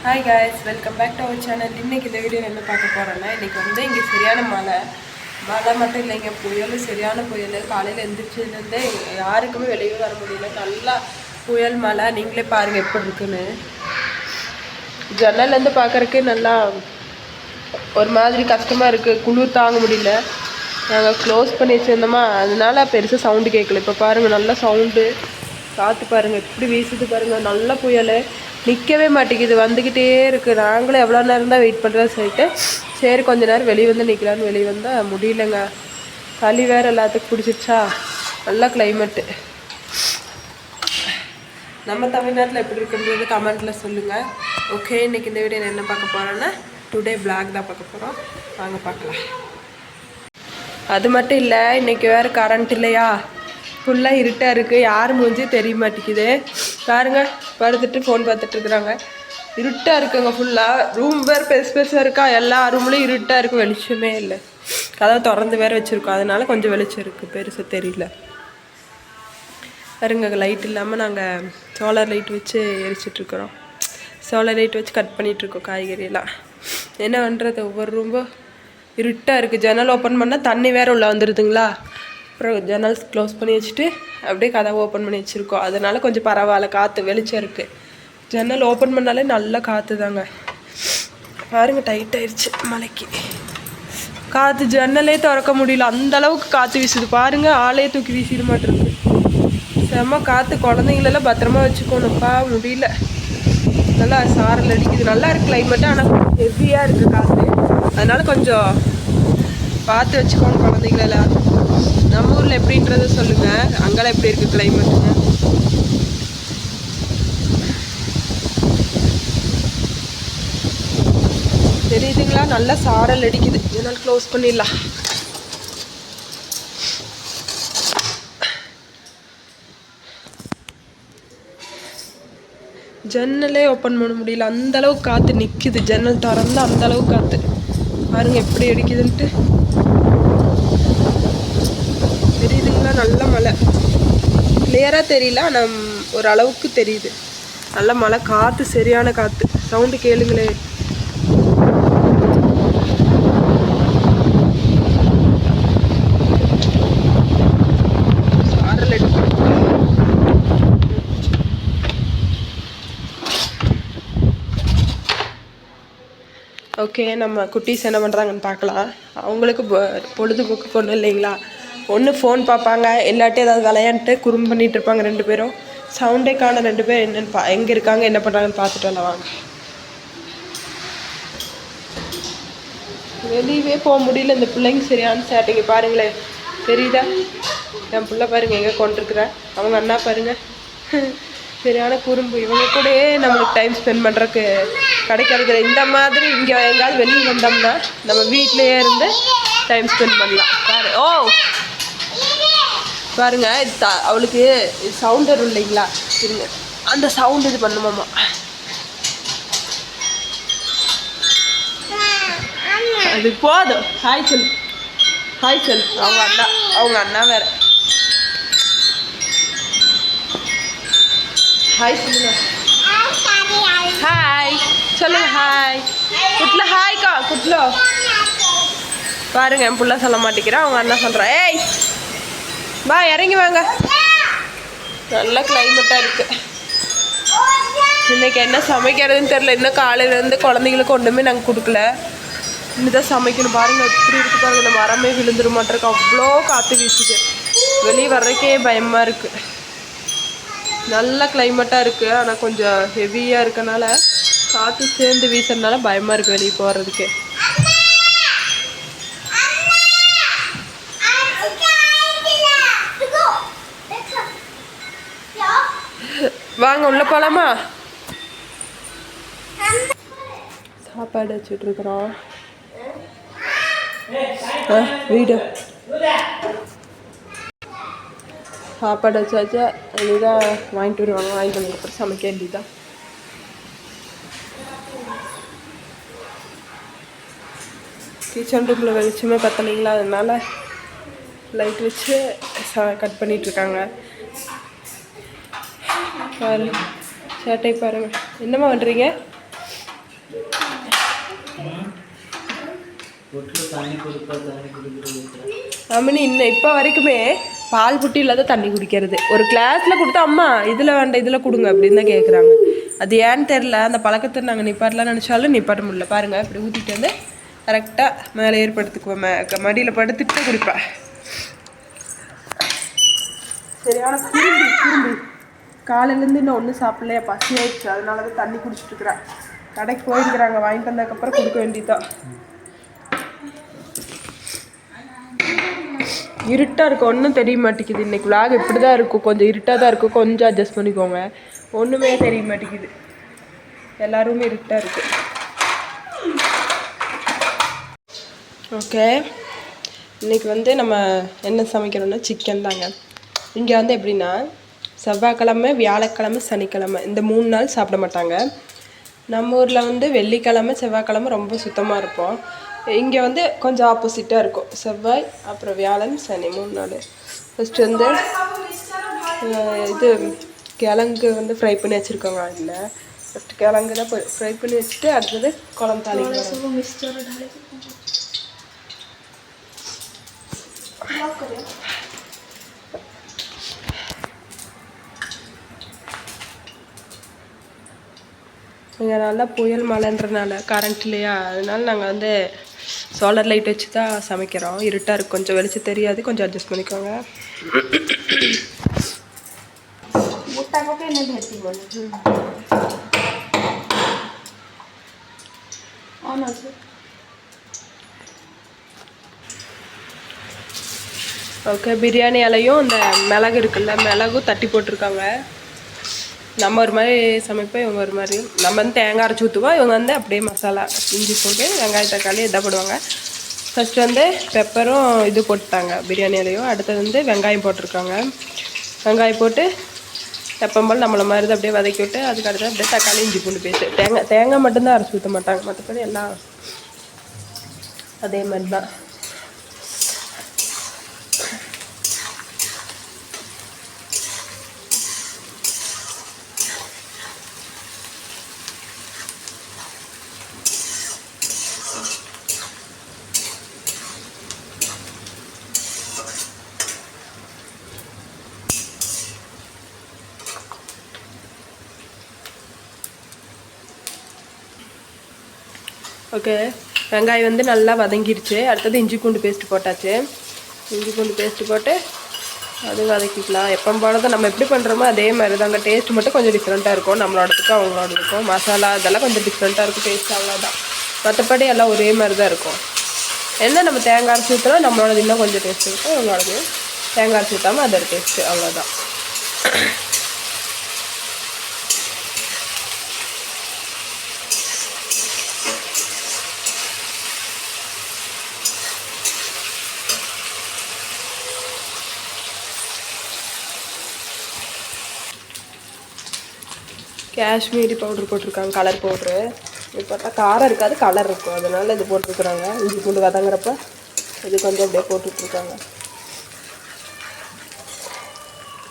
Hi guys, welcome back to our channel. இன்றைக்கி இந்த video என்ன பார்க்க போகிறோன்னா, இன்றைக்கி இங்கே சரியான மழை மட்டும் இல்லைங்க, புயல், சரியான புயல். காலையில் எழுந்திரிச்சதுலேருந்தே யாருக்குமே வெளியே வர முடியல. நல்லா புயல் மழை. நீங்களே பாருங்கள் எப்படி இருக்குன்னு. ஜன்னல்லேருந்து பார்க்குறக்கே நல்லா ஒரு மாதிரி கஷ்டமாக இருக்குது. குளிர் தாங்க முடியல. நாங்கள் க்ளோஸ் பண்ணி வச்சுருந்தோமா, அதனால பெருசாக சவுண்டு கேட்கல. இப்போ பாருங்கள் நல்லா சவுண்டு, காற்று பாருங்கள் எப்படி வீசுது பாருங்கள். நல்ல புயல், நிற்கவே மாட்டேங்குது, வந்துக்கிட்டே இருக்குது. நாங்களும் எவ்வளோ நேரம் தான் வெயிட் பண்ணுறோன்னு சொல்லிட்டு சரி கொஞ்ச நேரம் வெளியே வந்து நிற்கலான்னு வெளியே வந்தால் முடியலங்க. சளி வேறு எல்லாத்துக்கும் பிடிச்சிருச்சா. நல்ல கிளைமேட்டு. நம்ம தமிழ்நாட்டில் எப்படி இருக்குன்றது கமெண்ட்டில் சொல்லுங்கள். ஓகே, இன்றைக்கி இந்த வீடியோ என்ன பார்க்க போகிறோன்னா டுடே பிளாக் தான் பார்க்க போகிறோம். வாங்க பார்க்கலாம். அது மட்டும் இல்லை, இன்றைக்கி வேறு கரண்ட் இல்லையா, ஃபுல்லாக இருட்டாக இருக்குது. யார் மூஞ்சி தெரிய மாட்டேங்குது பாருங்கள். படுத்துட்டு ஃபோன் பார்த்துட்ருக்குறாங்க. இருட்டாக இருக்குங்க ஃபுல்லாக. ரூம் வேறு பெருசாக இருக்கா, எல்லா ரூம்லேயும் இருட்டாக இருக்கும், வெளிச்சமே இல்லை. கதவை திறந்து வேறு வச்சுருக்கோம், அதனால கொஞ்சம் வெளிச்சம் இருக்குது, பெருசாக தெரியல. பாருங்க, லைட் இல்லாமல் நாங்கள் சோலார் லைட் வச்சு எரிச்சிட்ருக்குறோம். சோலார் லைட் வச்சு கட் பண்ணிகிட்ருக்கோம் காய்கறியெல்லாம். என்ன பண்ணுறது, ஒவ்வொரு ரூமும் இருட்டாக இருக்குது. ஜன்னல் ஓப்பன் பண்ணால் தண்ணி வேறு உள்ளே வந்துடுதுங்களா. அப்புறம் ஜன்னல் க்ளோஸ் பண்ணி வச்சுட்டு அப்படியே கதவை ஓப்பன் பண்ணி வச்சுருக்கோம். அதனால் கொஞ்சம் பரவாயில்ல, காற்று வெளிச்சம் இருக்குது. ஜன்னல் ஓப்பன் பண்ணாலே நல்லா காற்று தாங்க. பாருங்கள், டைட் ஆயிடுச்சு மழைக்கு. காற்று ஜன்னலே திறக்க முடியல, அந்தளவுக்கு காற்று வீசுது பாருங்கள். ஆளையே தூக்கி வீசிட மாட்டிருக்கு. செம்ம காற்று. குழந்தைங்களெல்லாம் பத்திரமா வச்சுக்கணும்ப்பா, முடியல. நல்லா சாரல் அடிக்குது. நல்லா இருக்குது கிளைமேட்டு, ஆனால் ஹெவியாக இருக்குது காற்று. அதனால் கொஞ்சம் பார்த்து வச்சுக்கோங்க குழந்தைங்களெல்லாம். நம்ம ஊரில் எப்படின்றத சொல்லுங்கள், அங்கெல்லாம் எப்படி இருக்குது கிளைமேட்டுங்க. தெரியுதுங்களா, நல்லா சாரல் அடிக்குது. இதனால் க்ளோஸ் பண்ணிடலாம். ஜன்னலே ஓப்பன் பண்ண முடியல, அந்தளவுக்கு காற்று நிற்கிது. ஜன்னல் திறந்து அந்தளவுக்கு காற்று பாருங்க எப்படி அடிக்குதுன்ட்டு. தெரியுதுங்களா, நல்ல மழை. கிளியராக தெரியல, ஆனால் ஓரளவுக்கு தெரியுது. நல்ல மழை, காற்று சரியான காற்று. சவுண்டு கேளுங்களே. சாரல் அடிக்கும். ஓகே, நம்ம குட்டீஸ் என்ன பண்ணுறாங்கன்னு பார்க்கலாம். அவங்களுக்கு பொழுதுபோக்கு பொண்ணு இல்லைங்களா, ஒன்று ஃபோன் பார்ப்பாங்க, இல்லாட்டி ஏதாவது விளையாண்டுட்டு குறும்பு பண்ணிகிட்டு இருப்பாங்க. ரெண்டு பேரும் சவுண்டே காண. ரெண்டு பேரும் என்னென்னு எங்கே இருக்காங்க என்ன பண்ணுறாங்கன்னு பார்த்துட்டு வரலாம் வாங்க. வெளியவே போக முடியல, இந்த பிள்ளைங்க சரியான சேட்டைங்க பாருங்களேன். தெரியுதா, என் பிள்ளை பாருங்கள் எங்கே கொண்டிருக்கிறேன். அவங்க அண்ணா பாருங்கள் சரியான குறும்பு. இவங்க கூடயே நம்மளுக்கு டைம் ஸ்பெண்ட் பண்ணுறதுக்கு கிடைக்கிறது. இந்த மாதிரி இங்கே எங்காவது வெளியே வந்தோம்னா நம்ம வீட்டிலையே இருந்து டைம் ஸ்பெண்ட் பண்ணலாம். பாருங்க, அவளுக்கு சவுண்ட் வரும் இல்லைங்களா, இருங்க அந்த சவுண்ட் இது பண்ணுமாம்மா. அது போதும். ஹாய் சொல், ஹாய் சொல். அவங்க அண்ணா வேற. ஹாய் சொல்லுங்க. ஹாய் சொல்லுங்க. ஹாய் குட்ல. ஹாய்க்கா குட்லோ. பாருங்க, என் புள்ள சொல்ல மாட்டேங்கிறான், அவங்க அண்ணா சொல்கிறேன். ஏய் வா, இறங்கி வாங்க. நல்ல கிளைமேட்டாக இருக்குது. இன்றைக்கி என்ன சமைக்கிறதுன்னு தெரில. இன்னும் காலையிலேருந்து குழந்தைங்களுக்கு ஒன்றுமே நாங்கள் கொடுக்கல. இன்னும் சமைக்கணும். பாருங்கள் எப்படி இருக்குது பாருங்கள். இந்த மரமே விழுந்துட மாட்டிருக்கு, அவ்வளோ காற்று வீசுது. வெளியே வர்றதுக்கே பயமாக இருக்குது. நல்ல கிளைமேட்டாக இருக்குது, ஆனால் கொஞ்சம் ஹெவியாக இருக்கனால காற்று சேர்ந்து வீசுறதுனால பயமாக இருக்குது வெளியே போகிறதுக்கு. வாங்க உள்ள போகலாமா. சாப்பாடு வச்சுட்ருக்குறோம். வீடு சாப்பாடு வச்சாச்சா, அதுதான் வாங்கிட்டு வருவாங்க. வாங்கிட்டு வந்ததுக்கப்புறம் சமைக்க வேண்டியதுதான். கிச்சன் ரூமில் வெளிச்சமே பத்தலைங்களா, அதனால லைட் வச்சு கட் பண்ணிகிட்ருக்காங்க. பாரு சேட்டை பாருங்கள். என்னம்மா பண்ணுறீங்க? அம்மனி இன்னும் இப்போ வரைக்குமே பால் புட்டி இல்லாத தண்ணி குடிக்கிறது. ஒரு கிளாஸில் கொடுத்தா அம்மா இதில் வேண்டாம் இதில் கொடுங்க அப்படின்னு தான் கேட்குறாங்க. அது ஏன்னு தெரில, அந்த பழக்கத்தை நாங்கள் நிப்பாட்டலாம் நினச்சாலும் நிப்பாட்ட முடியல. பாருங்கள் இப்படி ஊற்றிட்டு வந்து கரெக்டாக மேலே ஏற்படுத்திக்குவோம். மடியில் படுத்துட்டு குடிப்பேன். சரியான குறும்பு. காலையிலேருந்து இன்னும் ஒன்றும் சாப்பிட்லையா, பசி ஆயிடுச்சு. அதனால தான் தண்ணி குடிச்சிட்டு இருக்கிறேன். கடைக்கு போயிருக்கிறாங்க, வாங்கிட்டு வந்ததுக்கப்புறம் கொடுக்க வேண்டியதான். இருட்டாக இருக்கும், ஒன்றும் தெரிய மாட்டேங்குது. இன்றைக்கி விளாக் இப்படி தான் இருக்கும், கொஞ்சம் இருட்டாக தான் இருக்கும். கொஞ்சம் அட்ஜஸ்ட் பண்ணிக்கோங்க. ஒன்றுமே தெரிய மாட்டேங்குது, எல்லாருமே இருட்டாக இருக்குது. ஓகே, இன்றைக்கி வந்து நம்ம என்ன சமைக்கிறோன்னா சிக்கன் தாங்க. இங்கே வந்து எப்படின்னா செவ்வாய்க்கிழமை, வியாழக்கிழமை, சனிக்கிழமை இந்த 3 நாள் சாப்பிட மாட்டாங்க. நம்ம ஊரில் வந்து வெள்ளிக்கிழமை, செவ்வாய்க்கிழமை ரொம்ப சுத்தமாக இருப்போம். இங்கே வந்து கொஞ்சம் ஆப்போசிட்டாக இருக்கும். செவ்வாய், அப்புறம் வியாழன், சனி 3 நாள். ஃபஸ்ட்டு வந்து இது கிழங்கு வந்து ஃப்ரை பண்ணி வச்சுருக்கோங்க. அதில் ஃபஸ்ட்டு கிழங்கு தான் ஃப்ரை பண்ணி வச்சுட்டு அடுத்தது குழம்பு தாளிக்கிறோம். இங்கே நல்லா புயல் மழைன்றனால கரண்ட் இல்லையா, அதனால நாங்கள் வந்து சோலார் லைட் வச்சு தான் சமைக்கிறோம். இருட்டாக இருக்குது, கொஞ்சம் வெளிச்சம் தெரியாது, கொஞ்சம் அட்ஜஸ்ட் பண்ணிக்கோங்க. ஓகே, பிரியாணி இலையும் இந்த மிளகு இருக்குல்ல, மிளகும் தட்டி போட்டிருக்காங்க. நம்ம ஒரு மாதிரி சமைப்போம், இவங்க ஒரு மாதிரி. நம்ம வந்து தேங்காய் அரைச்சி ஊற்றுவோம், இவங்க வந்து அப்படியே மசாலா இஞ்சி போட்டு வெங்காய தக்காளி இதாக போடுவாங்க. ஃபஸ்ட்டு வந்து பெப்பரும் இது போட்டுட்டாங்க பிரியாணி இலையும். அடுத்தது வந்து வெங்காயம் போட்டிருக்காங்க. வெங்காயம் போட்டு எப்பம்போல் நம்மளை மாதிரி தான் அப்படியே வதக்கி விட்டு அதுக்கு அடுத்து அப்படியே தக்காளி இஞ்சி பூண்டு பேஸ்ட்டு. தேங்காய் மட்டும்தான் அரைச்சி ஊற்ற மாட்டாங்க, மற்றபடி எல்லாம் அதே மாதிரி தான். ஓகே, வெங்காயம் வந்து நல்லா வதங்கிடுச்சு. அடுத்தது இஞ்சி பூண்டு பேஸ்ட்டு போட்டாச்சு. இஞ்சி பூண்டு பேஸ்ட்டு போட்டு அது வதக்கிக்கலாம். எப்போ போல நம்ம எப்படி பண்ணுறோமோ அதே மாதிரி தாங்க. டேஸ்ட்டு மட்டும் கொஞ்சம் டிஃப்ரெண்ட்டாக இருக்கும், நம்மளோடதுக்கும் அவங்களோடதுக்கும். மசாலா இதெல்லாம் கொஞ்சம் டிஃப்ரெண்ட்டாக இருக்கும், டேஸ்ட் அவ்வளோதான். மற்றபடி எல்லாம் ஒரே மாதிரி தான் இருக்கும். என்ன நம்ம தேங்காய் அரைச்சி ஊற்றினா நம்மளோடது இன்னும் கொஞ்சம் டேஸ்ட் இருக்கும், அவங்களோடது தேங்காய் அரைச்சி ஊற்றாமல் அதோட டேஸ்ட்டு அவ்வளோதான். காஷ்மீரி பவுட்ரு போட்டிருக்காங்க, கலர் பவுட்ரு. இது பார்த்தா காரம் இருக்காது, கலர் இருக்கும், அதனால் இது போட்டுருக்குறாங்க. இஞ்சி பூண்டு வதங்குறப்ப இது கொஞ்சம் அப்படியே போட்டுட்ருக்காங்க.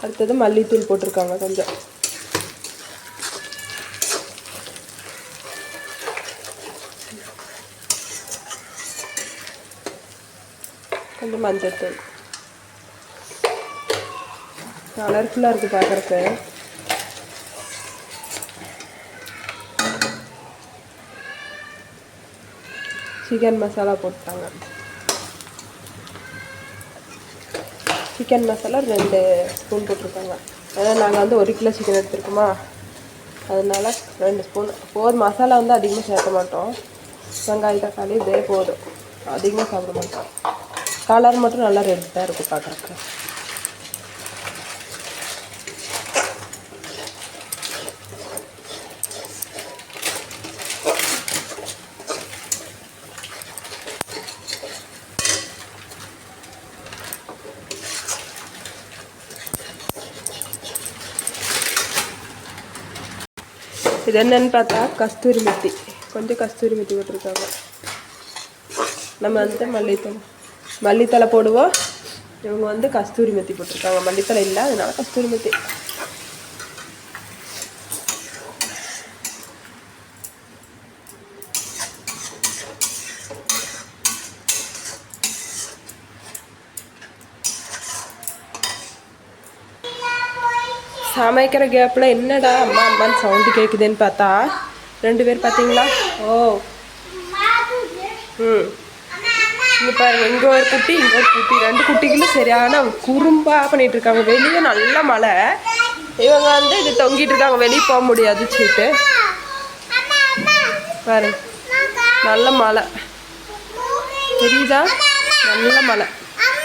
அடுத்தது மல்லித்தூள் போட்டிருக்காங்க கொஞ்சம். கொஞ்சம் மஞ்சள் தூள். கலர்ஃபுல்லாக இருக்குது பார்க்குறக்கு. சிக்கன் மசாலா போட்டாங்க. சிக்கன் மசாலா 2 ஸ்பூன் போட்டிருக்காங்க. ஏன்னா நாங்கள் வந்து 1 கிலோ சிக்கன் எடுத்துருக்கோமா, அதனால 2 ஸ்பூன் போதும். மசாலா வந்து அதிகமாக சேர்க்க மாட்டோம். வெங்காயம் தக்காளி இதே போதும், அதிகமாக சாப்பிட மாட்டோம். கலர் மட்டும் நல்லா ரெட்டாக இருக்கும் பார்க்குறக்கு. இது என்னன்னு பார்த்தா கஸ்தூரி மெத்தி, கொஞ்சம் கஸ்தூரி மெத்தி போட்டிருக்காங்க. நம்ம வந்து மல்லித்தலை போடுவோம், இவங்க வந்து கஸ்தூரி மெத்தி போட்டிருக்காங்க. மல்லித்தலை இல்லை, அதனால கஸ்தூரி மெத்தி. சமைக்கிற கேப்பில் என்னடா அம்மா அம்மான்னு சவுண்டு கேட்குதுன்னு பார்த்தா 2 பேர் பார்த்தீங்களா? ஓ இங்கே பாருங்க, இங்கே ஒரு குட்டி இங்கே ஒரு குட்டி, 2 குட்டிகளும் சரியான குறும்பாக பண்ணிகிட்டு இருக்காங்க. வெளியே நல்ல மழை, இவங்க வந்து இது தொங்கிட்டு இருக்காங்க, வெளியே போக முடியாது சீட்டு. பாருங்க நல்ல மழை தெரியுதா, நல்ல மழை.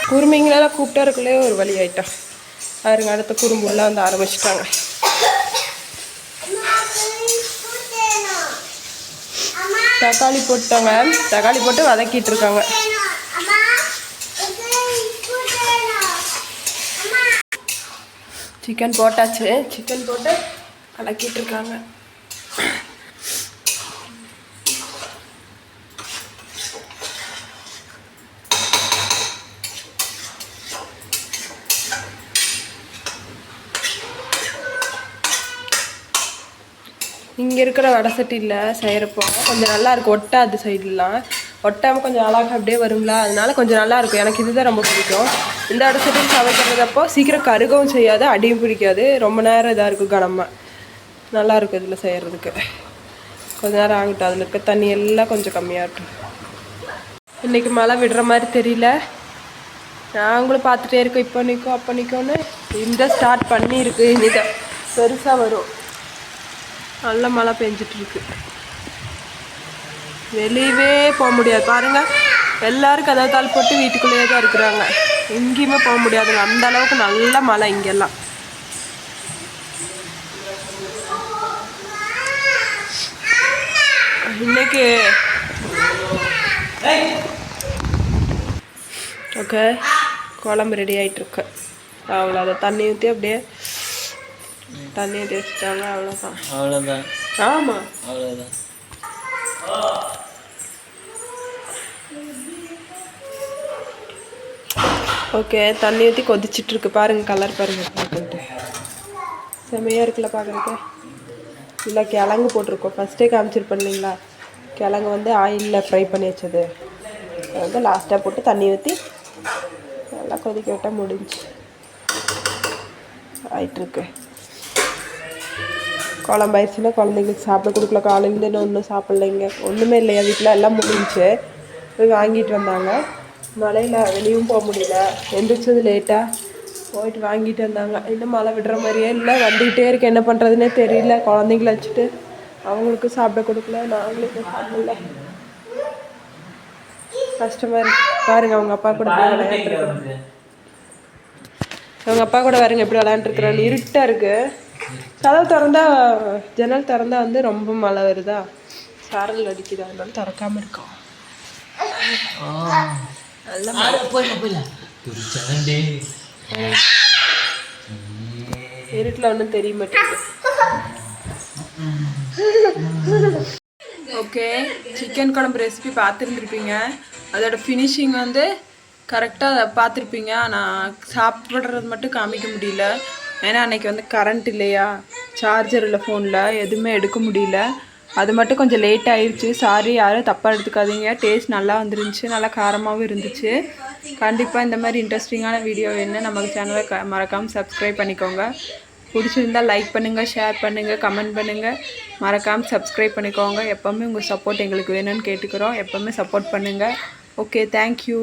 குருமிங்களெல்லாம் கூப்பிட்டா இருக்குள்ளே ஒரு வழி ஆயிட்டோம். பாருங்க அடுத்த குறும்புலாம் வந்து ஆரம்பிச்சிட்டாங்க. தக்காளி போட்டாங்க, தக்காளி போட்டு வதக்கிட்டு இருக்காங்க. சிக்கன் போட்டாச்சு, சிக்கன் போட்டு வதக்கிட்டு இருக்காங்க. இங்கே இருக்கிற வடை சட்டியில் செய்கிறப்போ கொஞ்சம் நல்லாயிருக்கும், ஒட்டாது. சைட்லாம் ஒட்டாமல் கொஞ்சம் அழகாக அப்படியே வருங்களா, அதனால கொஞ்சம் நல்லாயிருக்கும். எனக்கு இதுதான் ரொம்ப பிடிக்கும். இந்த வடை சட்டியில் சமைக்கிறதப்போ சீக்கிரம் கருகவும் செய்யாது, அடியும் பிடிக்காது, ரொம்ப நேரம் இதாக இருக்கும், கனமாக நல்லாயிருக்கும். இதில் செய்கிறதுக்கு கொஞ்சம் நேரம் ஆகட்டும், அதில் இருக்க தண்ணி எல்லாம் கொஞ்சம் கம்மியாகட்டும். இன்றைக்கி மழை விடுற மாதிரி தெரியல, நாங்களும் பார்த்துட்டே இருக்கோம். இப்போ நிற்கும் அப்போ நிற்கும்னு இந்த ஸ்டார்ட் பண்ணியிருக்கு, இனிதான் பெருசாக வரும். நல்ல மழை பெஞ்சிட்ருக்கு, வெளியவே போக முடியாது. பாருங்கள் எல்லோரும் கதவு தாள் போட்டு வீட்டுக்குள்ளேயே தான் இருக்கிறாங்க, எங்கேயுமே போக முடியாதுங்க, அந்த அளவுக்கு நல்ல மழை இங்கெல்லாம். இன்னைக்கு ஓகே குழம்பு ரெடி ஆகிட்டுருக்கு. அவ்வளோ அதை தண்ணி ஊற்றி அப்படியே தண்ணியை தேய்ச்சிட்டாங்க, அவ்வளோதான். ஆமாம் அவ்வளோதான். ஓகே தண்ணி ஊற்றி கொதிச்சிட்ருக்கு. பாருங்கள் கலர் பாருங்கள், பார்த்துட்டு செம்மையாக இருக்குல்ல பார்க்குறக்கு. இல்லை கிழங்கு போட்டிருக்கோம், ஃபஸ்ட்டே காமிச்சிருப்பேன் இல்லைங்களா, கிழங்கு வந்து ஆயிலில் ஃப்ரை பண்ணி வச்சது, அதை வந்து லாஸ்ட்டாக போட்டு தண்ணி ஊற்றி நல்லா கொதிக்க விட்டால் முடிஞ்சு ஆயிட்டுருக்கு. குழம்பாயிடுச்சுன்னா குழந்தைங்களுக்கு சாப்பிட கொடுக்கல, காலையிலேருந்து இன்னும் ஒன்றும் சாப்பிட்லைங்க, ஒன்றுமே இல்லையா வீட்டில், எல்லாம் முடிஞ்சு போய் வாங்கிட்டு வந்தாங்க. மழையில் வெளியும் போக முடியல, எந்திரிச்சது லேட்டாக போயிட்டு வாங்கிட்டு வந்தாங்க. இன்னும் மழை விடுற மாதிரியே இல்லை, வந்துக்கிட்டே இருக்கு, என்ன பண்ணுறதுனே தெரியல. குழந்தைங்கள வச்சுட்டு அவங்களுக்கு சாப்பிட கொடுக்கல, நாங்களும் சாப்பிடல, கஷ்டமாக இருக்கு. பாருங்கள் அவங்க அப்பா கூட விளையாண்டுருக்குறாங்க, அவங்க அப்பா கூட பாருங்க எப்படி விளையாண்டுருக்குறாங்க. இருட்டாக இருக்குது, கதவு திறந்தா ஜன்னல் திறந்தா வந்து ரொம்ப மழை வருதா, சாரல் அடிக்குது, அதனால திறக்காமல் இருக்கோம். இருட்டில் ஒன்றும் தெரிய மாட்டேங்குது. ஓகே சிக்கன் குழம்பு ரெசிபி பார்த்துருந்துருப்பீங்க, அதோட ஃபினிஷிங் வந்து கரெக்டாக பார்த்துருப்பீங்க. ஆனால் சாப்பிட்றது மட்டும் காமிக்க முடியல, ஏன்னா அன்றைக்கி வந்து கரண்ட் இல்லையா, சார்ஜர் இல்லை ஃபோனில், எதுவுமே எடுக்க முடியல. அது மட்டும் கொஞ்சம் லேட் ஆகிடுச்சு, சாரி, யாரும் தப்பாக எடுத்துக்காதீங்க. டேஸ்ட் நல்லா வந்துருந்துச்சு, நல்லா காரமாகவும் இருந்துச்சு. கண்டிப்பாக இந்த மாதிரி இன்ட்ரெஸ்டிங்கான வீடியோ வேணும்னா நம்ம சேனலை மறக்காமல் சப்ஸ்கிரைப் பண்ணிக்கோங்க. பிடிச்சிருந்தால் லைக் பண்ணுங்கள், ஷேர் பண்ணுங்கள், கமெண்ட் பண்ணுங்கள், மறக்காமல் சப்ஸ்கிரைப் பண்ணிக்கோங்க. எப்போவுமே உங்கள் சப்போர்ட் எங்களுக்கு வேணும்னு கேட்டுக்கிறோம், எப்போவுமே சப்போர்ட் பண்ணுங்கள். Okay thank you.